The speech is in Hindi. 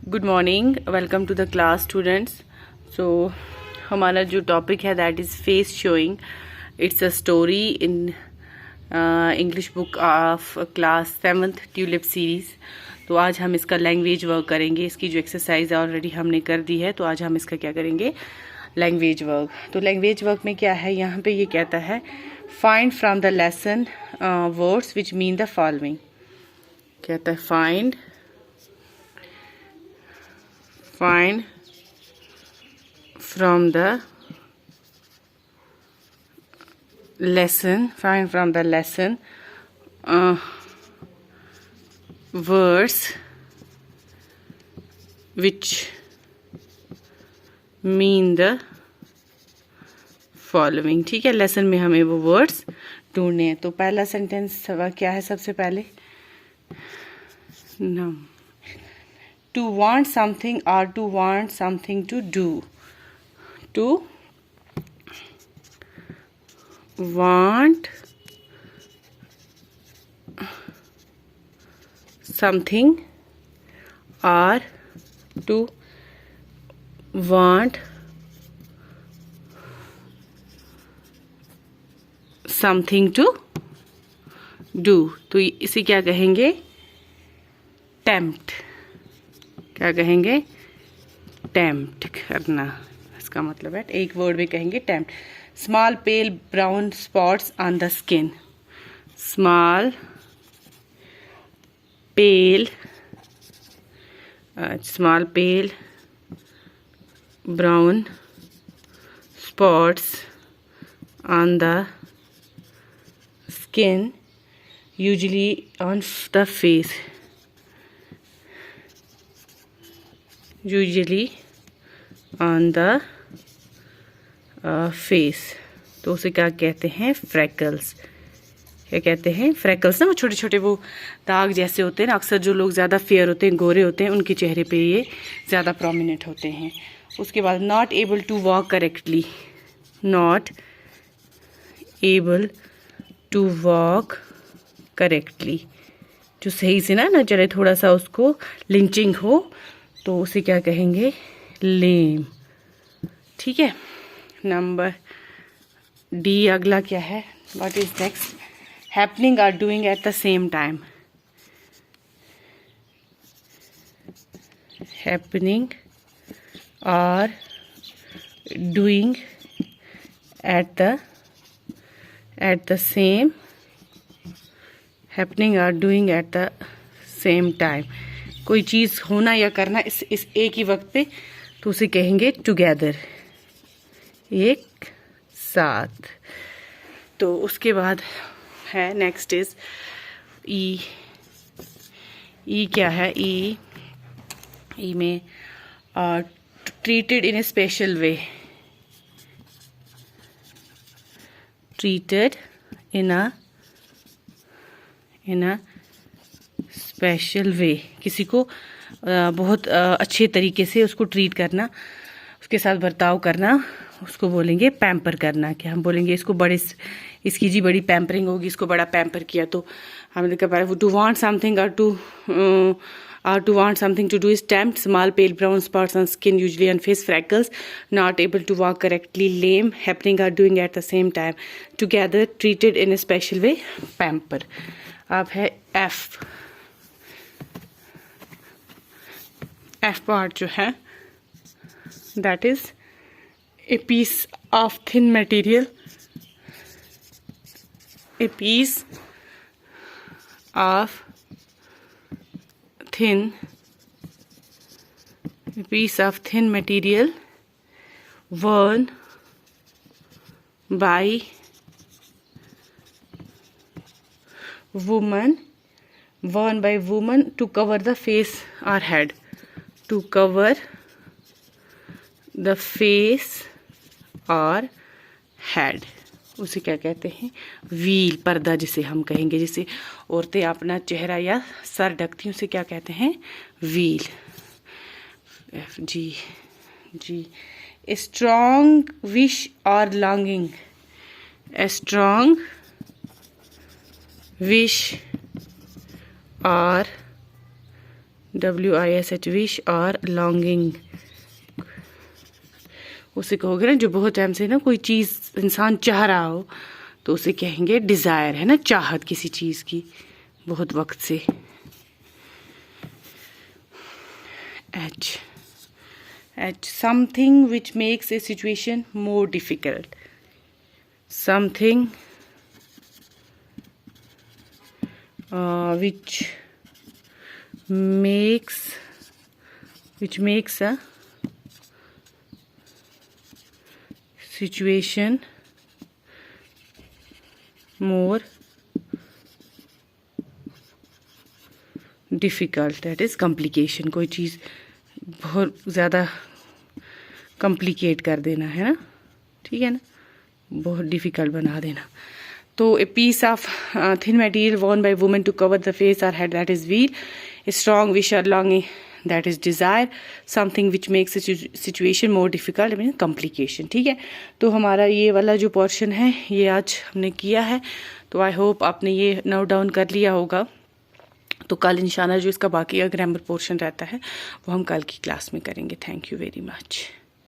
Good morning, welcome to the class students. So हमारा जो टॉपिक है that is face showing. It's a story in English book of class 7th tulip series. तो आज हम इसका लैंग्वेज वर्क करेंगे। इसकी जो एक्सरसाइज ऑलरेडी हमने कर दी है, तो आज हम इसका क्या करेंगे, लैंग्वेज वर्क। तो लैंग्वेज वर्क में क्या है, यहाँ पे ये कहता है find from the lesson words which mean the following. कहता है find from the lesson words which mean the following। ठीक है, लेसन में हमें वो वर्ड्स ढूंढने हैं। तो पहला सेंटेंस क्या है, सबसे पहले no, to want something or to want something to do। to want something or to want something to do। तो इसे क्या कहेंगे, टेम्प्ट। क्या कहेंगे, टेम्प्ट करना, इसका मतलब है एक वर्ड में कहेंगे tempt. Small pale brown spots on the skin. Small pale brown spots on the skin usually on the face. Usually on the face. तो उसे क्या कहते हैं, फ्रैकल्स। क्या कहते हैं, फ्रैकल्स ना, वो छोटे छोटे वो दाग जैसे होते हैं ना, अक्सर जो लोग ज़्यादा फेयर होते हैं, गोरे होते हैं, उनके चेहरे पे ये ज़्यादा प्रोमिनेंट होते हैं। उसके बाद not able to walk correctly. Not able to walk correctly, जो सही से ना चले, थोड़ा सा उसको लिंचिंग हो, तो उसे क्या कहेंगे, लेम। ठीक है, नंबर डी अगला क्या है, what is next, happening are doing at the same time. Happening are doing at the same, happening are doing at the same time. कोई चीज़ होना या करना इस एक ही वक्त पे, तो उसे कहेंगे टुगेदर, एक साथ। तो उसके बाद है नेक्स्ट इज ई। ई क्या है, ई में treated in a special way. Treated in a special वे, किसी को बहुत अच्छे तरीके से उसको ट्रीट करना, उसके साथ बर्ताव करना, उसको बोलेंगे पैम्पर करना। क्या हम बोलेंगे, इसको इसकी जी बड़ी पैम्परिंग होगी, इसको बड़ा पैम्पर किया। तो हमने कहा टू वांट समथिंग और to want something to do is tempt. Small pale brown spots on skin usually on face, freckles, not able to walk correctly, lame, happening are doing at the same time, together, treated in a special way, pamper. अब है एफ। एफ पार्ट जो है that is a piece of thin material. A piece of thin material worn by woman to cover the face or head। to cover the face or head, उसे क्या कहते हैं, व्हील, पर्दा जिसे हम कहेंगे, जिसे औरतें अपना चेहरा या सर ढकती हैं, उसे क्या कहते हैं, व्हील। जी जी, ए स्ट्रॉन्ग विश और longing. A strong wish or WISH wish और लॉन्गिंग, उसे कहोगे ना जो बहुत टाइम से ना कोई चीज़ इंसान चाह रहा हो तो उसे कहेंगे डिज़ायर, है ना, चाहत किसी चीज़ की बहुत वक्त से। H something which makes a situation more difficult, something which makes a situation more difficult, that is complication, कोई चीज़ बहुत ज़्यादा कॉम्प्लिकेट कर देना, है ना, ठीक है ना, बहुत डिफ़िकल्ट बना देना। तो a piece of thin material worn by women to cover the face or head, that is veil, a strong wish or longing, that is desire, something which makes a situation more difficult, I mean complication, ठीक है। तो हमारा ये वाला जो पोर्शन है ये आज हमने किया है, तो आई होप आपने ये नोट डाउन कर लिया होगा। तो कल इंशाल्लाह जो इसका बाकी का ग्रामर पोर्शन रहता है वो हम कल की क्लास में करेंगे। Thank you very much.